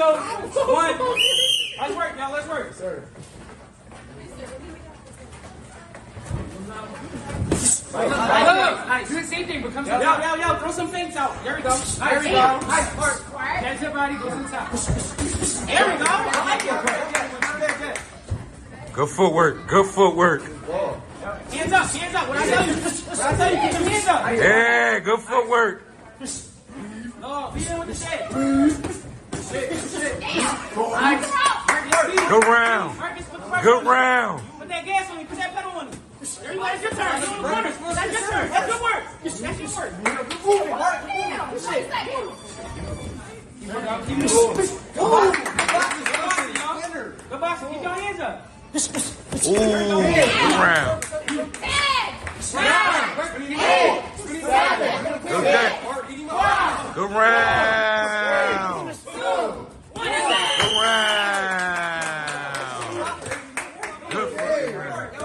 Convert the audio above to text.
1. Let's work, y'all. Let's work. Sir. Nice. Do the same thing, but come to the top. Yo, throw some feints out. There we go. There we go. Nice work. Catch your body, go to the top. There we go. I like it. Good footwork. Good footwork. Hands up. What I tell you, keep them hands up. Yeah, good footwork. Oh, beat him with the shit. Good round. Good round. Put that gas on you. Put that pedal on you. There you go. That's your turn. That's your turn. That's good work. That's your work. Keep moving. Go boxing. Keep your hands up. Ooh, good round. Good day. Good round. Good round. Good round.